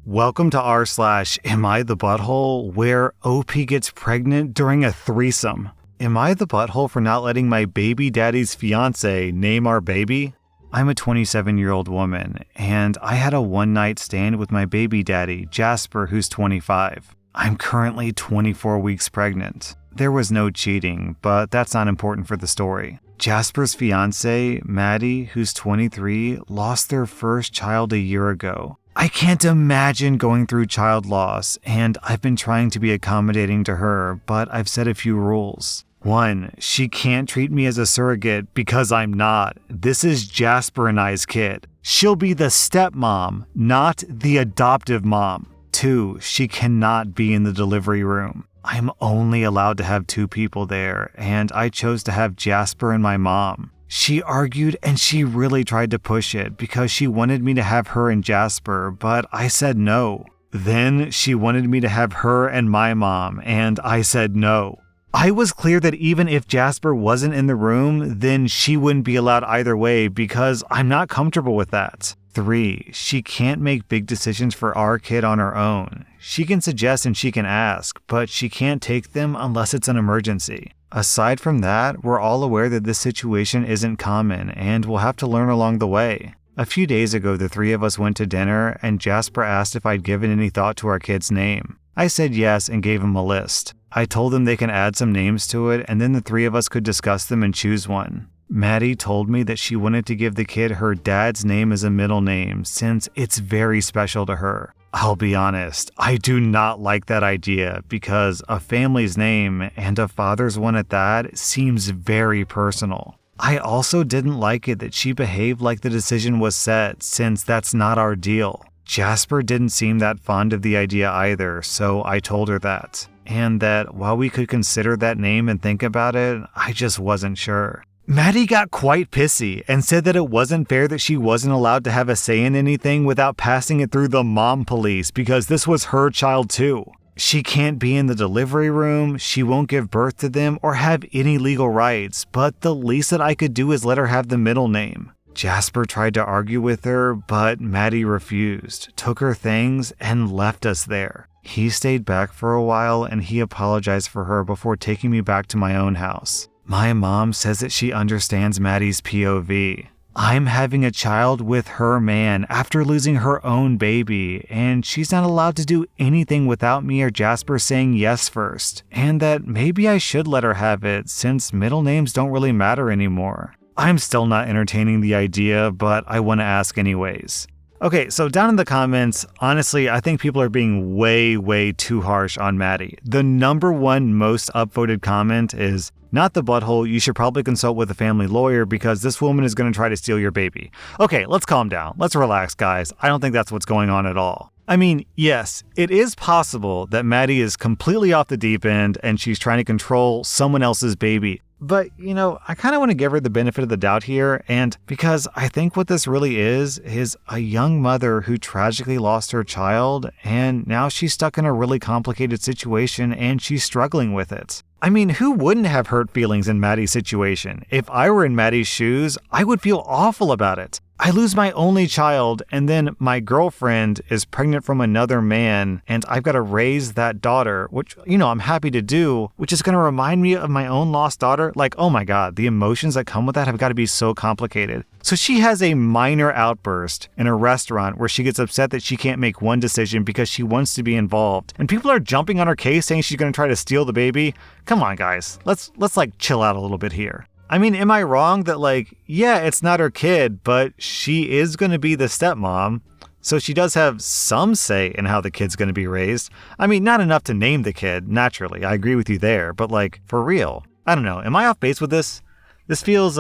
Welcome to rSlash, Am I the Butthole, where OP gets pregnant during a threesome. Am I the butthole for not letting my baby daddy's fiancé name our baby? I'm a 27-year-old woman, and I had a one-night stand with my baby daddy, Jasper, who's 25. I'm currently 24 weeks pregnant. There was no cheating, but that's not important for the story. Jasper's fiancé, Maddie, who's 23, lost their first child a year ago. I can't imagine going through child loss, and I've been trying to be accommodating to her, but I've set a few rules. 1, she can't treat me as a surrogate because I'm not. This is Jasper and I's kid. She'll be the stepmom, not the adoptive mom. 2, she cannot be in the delivery room. I'm only allowed to have 2 people there, and I chose to have Jasper and my mom. She argued and she really tried to push it because she wanted me to have her and Jasper, but I said no. Then she wanted me to have her and my mom, and I said no. I was clear that even if Jasper wasn't in the room, then she wouldn't be allowed either way because I'm not comfortable with that. 3, she can't make big decisions for our kid on her own. She can suggest and she can ask, but she can't take them unless it's an emergency. Aside from that, we're all aware that this situation isn't common and we'll have to learn along the way. A few days ago, the 3 of us went to dinner and Jasper asked if I'd given any thought to our kid's name. I said yes and gave him a list. I told them they can add some names to it and then the 3 of us could discuss them and choose one. Maddie told me that she wanted to give the kid her dad's name as a middle name since it's very special to her. I'll be honest, I do not like that idea because a family's name, and a father's one at that, seems very personal. I also didn't like it that she behaved like the decision was set since that's not our deal. Jasper didn't seem that fond of the idea either, so I told her that. And that while we could consider that name and think about it, I just wasn't sure. Maddie got quite pissy and said that it wasn't fair that she wasn't allowed to have a say in anything without passing it through the mom police because this was her child too. She can't be in the delivery room, she won't give birth to them or have any legal rights, but the least that I could do is let her have the middle name. Jasper tried to argue with her, but Maddie refused, took her things, and left us there. He stayed back for a while and he apologized for her before taking me back to my own house. My mom says that she understands Maddie's POV. I'm having a child with her man after losing her own baby, and she's not allowed to do anything without me or Jasper saying yes first, and that maybe I should let her have it since middle names don't really matter anymore. I'm still not entertaining the idea, but I want to ask anyways. Okay, so down in the comments, honestly, I think people are being way too harsh on Maddie. The number 1 most upvoted comment is, "Not the butthole, you should probably consult with a family lawyer because this woman is going to try to steal your baby." Okay, let's calm down. Let's relax, guys. I don't think that's what's going on at all. I mean, yes, it is possible that Maddie is completely off the deep end and she's trying to control someone else's baby. But, I kind of want to give her the benefit of the doubt here, and because I think what this really is a young mother who tragically lost her child, and now she's stuck in a really complicated situation and she's struggling with it. I mean, who wouldn't have hurt feelings in Maddie's situation? If I were in Maddie's shoes, I would feel awful about it. I lose my only child, and then my girlfriend is pregnant from another man, and I've got to raise that daughter, which, I'm happy to do, which is going to remind me of my own lost daughter. Like, oh my God, the emotions that come with that have got to be so complicated. So she has a minor outburst in a restaurant where she gets upset that she can't make one decision because she wants to be involved. And people are jumping on her case saying she's going to try to steal the baby. Come on, guys. Let's chill out a little bit here. I mean, am I wrong that yeah, it's not her kid, but she is going to be the stepmom, so she does have some say in how the kid's going to be raised. I mean, not enough to name the kid, naturally. I agree with you there, but for real. I don't know. Am I off base with this? This feels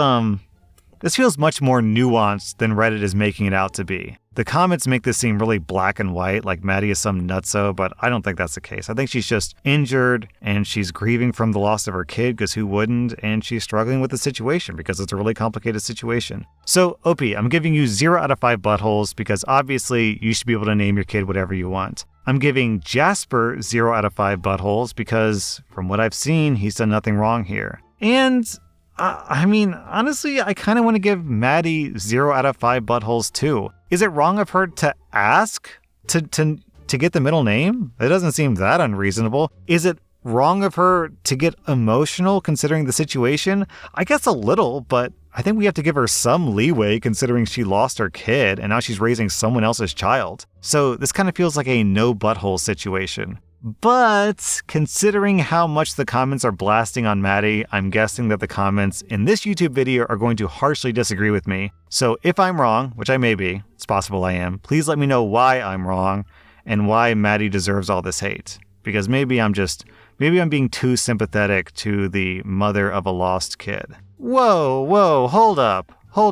much more nuanced than Reddit is making it out to be. The comments make this seem really black and white, like Maddie is some nutso, but I don't think that's the case. I think she's just injured, and she's grieving from the loss of her kid, because who wouldn't? And she's struggling with the situation, because it's a really complicated situation. So, OP, I'm giving you 0 out of 5 buttholes, because obviously you should be able to name your kid whatever you want. I'm giving Jasper 0 out of 5 buttholes, because from what I've seen, he's done nothing wrong here. And I mean, honestly, I kind of want to give Maddie 0 out of 5 buttholes too. Is it wrong of her to ask to to get the middle name? It doesn't seem that unreasonable. Is it wrong of her to get emotional considering the situation? I guess a little, but I think we have to give her some leeway considering she lost her kid and now she's raising someone else's child. So this kind of feels like a no butthole situation. But considering how much the comments are blasting on Maddie, I'm guessing that the comments in this YouTube video are going to harshly disagree with me. So if I'm wrong, which I may be, it's possible I am, please let me know why I'm wrong and why Maddie deserves all this hate. Because maybe I'm being too sympathetic to the mother of a lost kid. Whoa, hold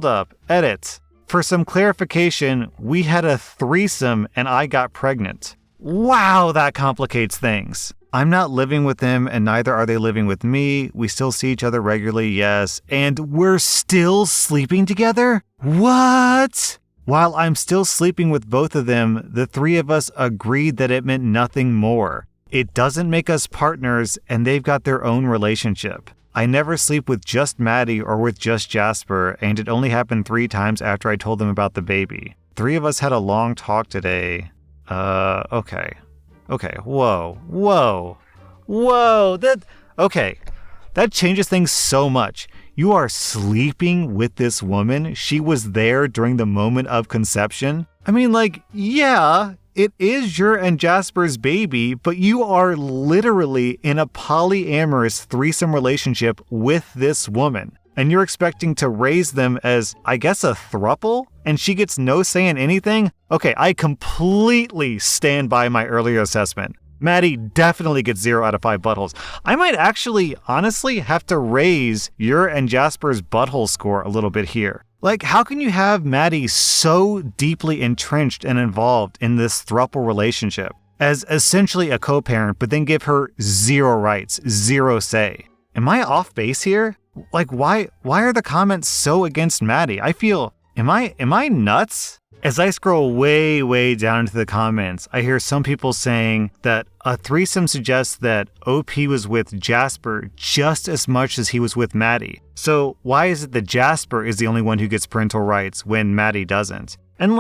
up, edit. For some clarification, we had a threesome and I got pregnant. Wow, that complicates things. I'm not living with them and neither are they living with me. We still see each other regularly, yes. And we're still sleeping together? What? While I'm still sleeping with both of them, the three of us agreed that it meant nothing more. It doesn't make us partners and they've got their own relationship. I never sleep with just Maddie or with just Jasper, and it only happened 3 times after I told them about the baby. 3 of us had a long talk today. Okay, whoa, that changes things so much. You are sleeping with this woman? She was there during the moment of conception? I mean, yeah, it is your and Jasper's baby, but you are literally in a polyamorous threesome relationship with this woman. And you're expecting to raise them as, I guess, a throuple? And she gets no say in anything? Okay, I completely stand by my earlier assessment. Maddie definitely gets 0 out of 5 buttholes. I might actually, honestly, have to raise your and Jasper's butthole score a little bit here. How can you have Maddie so deeply entrenched and involved in this throuple relationship as essentially a co-parent, but then give her 0 rights, 0 say? Am I off base here? Why are the comments so against Maddie? I feel, am I nuts? As I scroll way down into the comments, I hear some people saying that a threesome suggests that OP was with Jasper just as much as he was with Maddie. So why is it that Jasper is the only one who gets parental rights when Maddie doesn't? And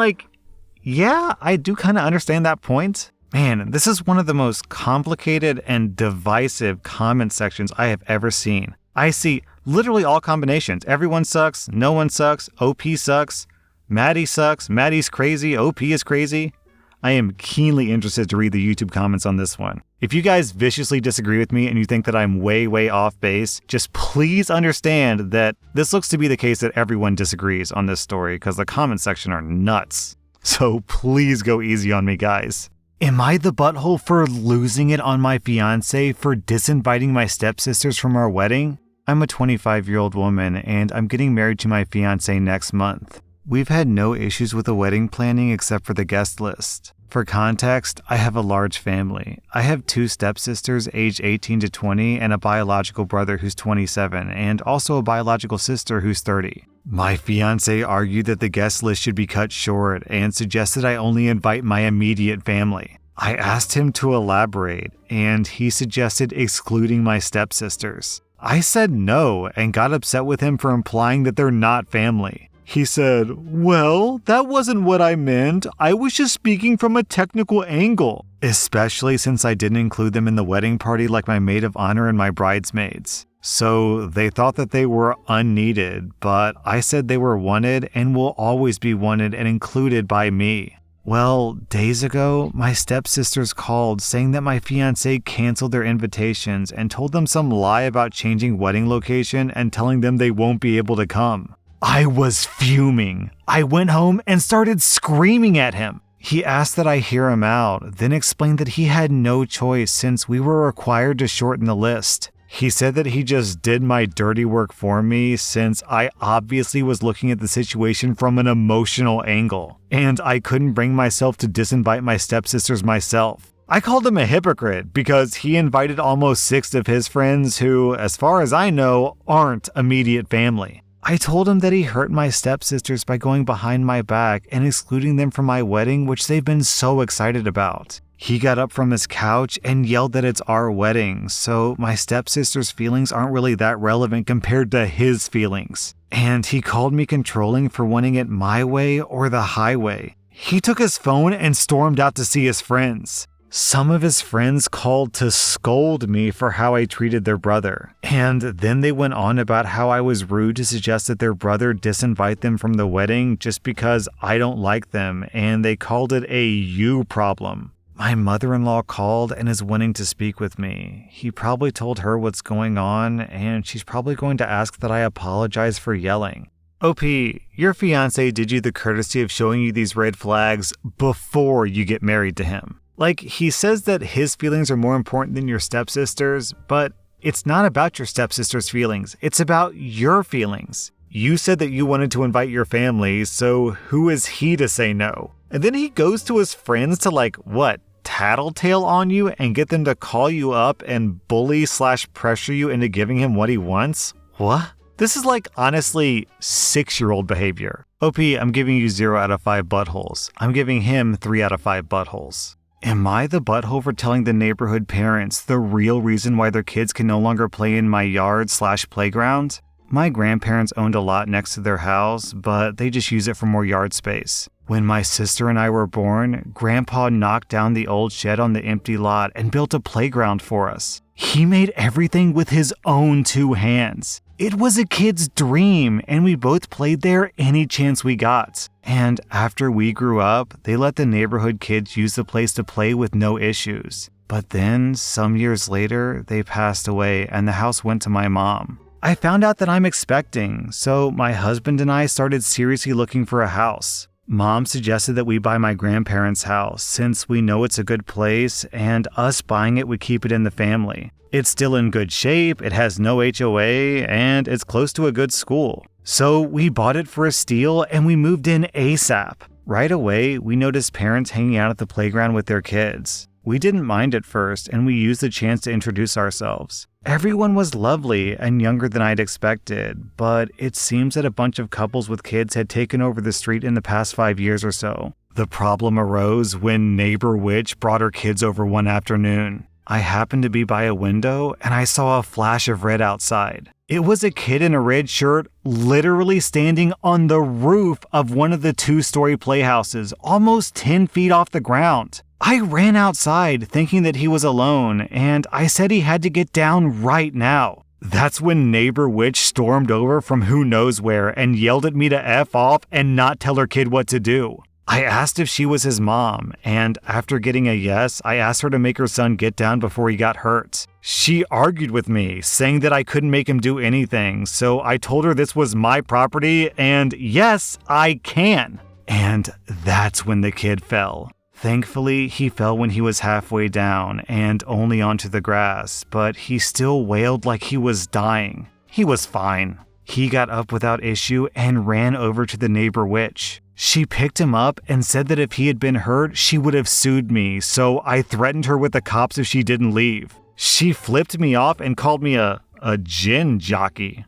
yeah, I do kind of understand that point. Man, this is one of the most complicated and divisive comment sections I have ever seen. I see literally all combinations. Everyone sucks, no one sucks, OP sucks, Maddie sucks, Maddie's crazy, OP is crazy. I am keenly interested to read the YouTube comments on this one. If you guys viciously disagree with me and you think that I'm way off base, just please understand that this looks to be the case that everyone disagrees on this story because the comment section are nuts. So please go easy on me, guys. Am I the butthole for losing it on my fiancé for disinviting my stepsisters from our wedding? I'm a 25-year-old woman and I'm getting married to my fiancé next month. We've had no issues with the wedding planning except for the guest list. For context, I have a large family. I have 2 stepsisters aged 18 to 20 and a biological brother who's 27 and also a biological sister who's 30. My fiancé argued that the guest list should be cut short and suggested I only invite my immediate family. I asked him to elaborate and he suggested excluding my stepsisters. I said no and got upset with him for implying that they're not family. He said, "Well, that wasn't what I meant. I was just speaking from a technical angle." Especially since I didn't include them in the wedding party like my maid of honor and my bridesmaids. So they thought that they were unneeded, but I said they were wanted and will always be wanted and included by me. Well, days ago, my stepsisters called saying that my fiancé canceled their invitations and told them some lie about changing wedding location and telling them they won't be able to come. I was fuming. I went home and started screaming at him. He asked that I hear him out, then explained that he had no choice since we were required to shorten the list. He said that he just did my dirty work for me since I obviously was looking at the situation from an emotional angle, and I couldn't bring myself to disinvite my stepsisters myself. I called him a hypocrite because he invited almost 6 of his friends who, as far as I know, aren't immediate family. I told him that he hurt my stepsisters by going behind my back and excluding them from my wedding, which they've been so excited about. He got up from his couch and yelled that it's our wedding, so my stepsister's feelings aren't really that relevant compared to his feelings. And he called me controlling for wanting it my way or the highway. He took his phone and stormed out to see his friends. Some of his friends called to scold me for how I treated their brother. And then they went on about how I was rude to suggest that their brother disinvite them from the wedding just because I don't like them, and they called it a you problem. My mother-in-law called and is wanting to speak with me. He probably told her what's going on, and she's probably going to ask that I apologize for yelling. OP, your fiancé did you the courtesy of showing you these red flags before you get married to him. Like, he says that his feelings are more important than your stepsisters, but it's not about your stepsister's feelings. It's about your feelings. You said that you wanted to invite your family, so who is he to say no? And then he goes to his friends to tattletale on you and get them to call you up and bully/pressure you into giving him what he wants? What? This is honestly 6-year-old behavior. OP, I'm giving you 0 out of 5 buttholes. I'm giving him 3 out of 5 buttholes. Am I the butthole for telling the neighborhood parents the real reason why their kids can no longer play in my yard/playground? My grandparents owned a lot next to their house, but they just use it for more yard space. When my sister and I were born, Grandpa knocked down the old shed on the empty lot and built a playground for us. He made everything with his own 2 hands. It was a kid's dream, and we both played there any chance we got. And after we grew up, they let the neighborhood kids use the place to play with no issues. But then, some years later, they passed away and the house went to my mom. I found out that I'm expecting, so my husband and I started seriously looking for a house. Mom suggested that we buy my grandparents' house since we know it's a good place and us buying it would keep it in the family. It's still in good shape, it has no HOA, and it's close to a good school. So we bought it for a steal and we moved in ASAP. Right away, we noticed parents hanging out at the playground with their kids. We didn't mind at first and we used the chance to introduce ourselves. Everyone was lovely and younger than I'd expected, but it seems that a bunch of couples with kids had taken over the street in the past 5 years or so. The problem arose when Neighbor Witch brought her kids over one afternoon. I happened to be by a window and I saw a flash of red outside. It was a kid in a red shirt literally standing on the roof of one of the 2-story playhouses, almost 10 feet off the ground. I ran outside thinking that he was alone, and I said he had to get down right now. That's when Neighbor Witch stormed over from who knows where and yelled at me to F off and not tell her kid what to do. I asked if she was his mom, and after getting a yes, I asked her to make her son get down before he got hurt. She argued with me, saying that I couldn't make him do anything, so I told her this was my property, and yes, I can. And that's when the kid fell. Thankfully, he fell when he was halfway down and only onto the grass, but he still wailed like he was dying. He was fine. He got up without issue and ran over to the Neighbor Witch. She picked him up and said that if he had been hurt, she would have sued me, so I threatened her with the cops if she didn't leave. She flipped me off and called me a gin jockey.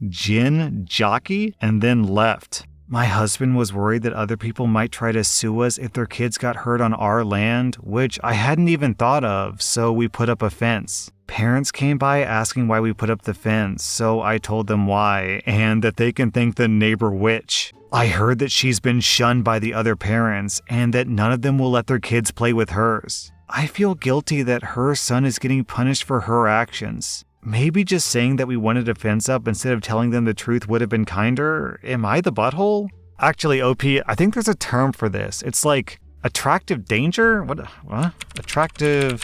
Gin jockey? And then left. My husband was worried that other people might try to sue us if their kids got hurt on our land, which I hadn't even thought of, so we put up a fence. Parents came by asking why we put up the fence, so I told them why, and that they can thank the Neighbor Witch. I heard that she's been shunned by the other parents, and that none of them will let their kids play with hers. I feel guilty that her son is getting punished for her actions. Maybe just saying that we wanted a fence up instead of telling them the truth would have been kinder? Am I the butthole? Actually, OP, I think there's a term for this. It's like attractive danger? What? Attractive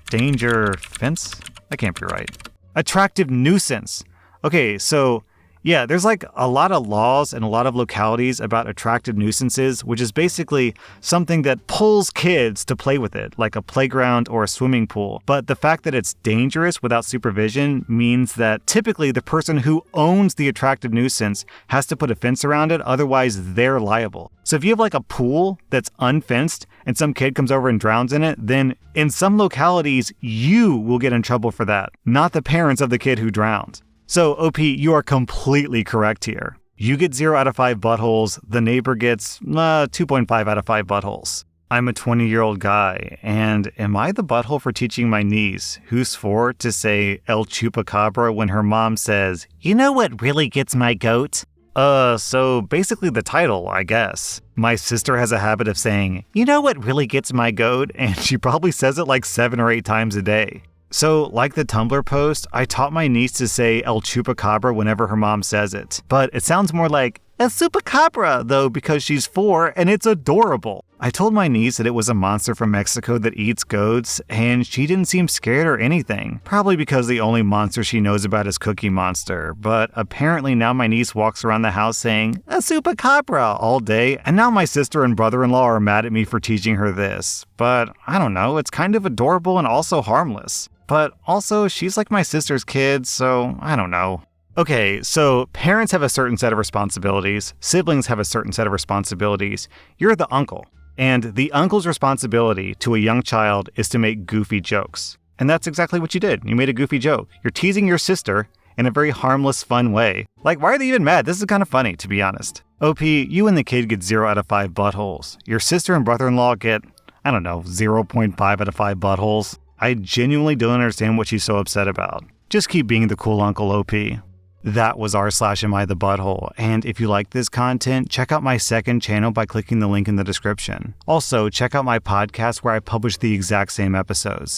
danger fence? That can't be right. Attractive nuisance. Okay, so yeah, there's a lot of laws in a lot of localities about attractive nuisances, which is basically something that pulls kids to play with it, like a playground or a swimming pool. But the fact that it's dangerous without supervision means that typically the person who owns the attractive nuisance has to put a fence around it, otherwise they're liable. So if you have a pool that's unfenced and some kid comes over and drowns in it, then in some localities you will get in trouble for that, not the parents of the kid who drowned. So, OP, you are completely correct here. You get 0 out of 5 buttholes, the neighbor gets 2.5 out of 5 buttholes. I'm a 20-year-old guy, and am I the butthole for teaching my niece, who's 4, to say El Chupacabra when her mom says, "You know what really gets my goat?" So basically the title, I guess. My sister has a habit of saying, "You know what really gets my goat?" And she probably says it like 7 or 8 times a day. So, like the Tumblr post, I taught my niece to say El Chupacabra whenever her mom says it. But it sounds more like El Chupacabra, though, because she's 4 and it's adorable. I told my niece that it was a monster from Mexico that eats goats, and she didn't seem scared or anything. Probably because the only monster she knows about is Cookie Monster. But apparently now my niece walks around the house saying, "El Chupacabra," all day, and now my sister and brother-in-law are mad at me for teaching her this. But I don't know, it's kind of adorable and also harmless. But also, she's like my sister's kid, so I don't know. Okay, so parents have a certain set of responsibilities, siblings have a certain set of responsibilities. You're the uncle. And the uncle's responsibility to a young child is to make goofy jokes. And that's exactly what you did. You made a goofy joke. You're teasing your sister in a very harmless, fun way. Like, why are they even mad? This is kind of funny, to be honest. OP, you and the kid get 0 out of 5 buttholes. Your sister and brother-in-law get, 0.5 out of 5 buttholes. I genuinely don't understand what she's so upset about. Just keep being the cool uncle, OP. That was r/AmITheButthole, and if you like this content, check out my second channel by clicking the link in the description. Also, check out my podcast where I publish the exact same episodes.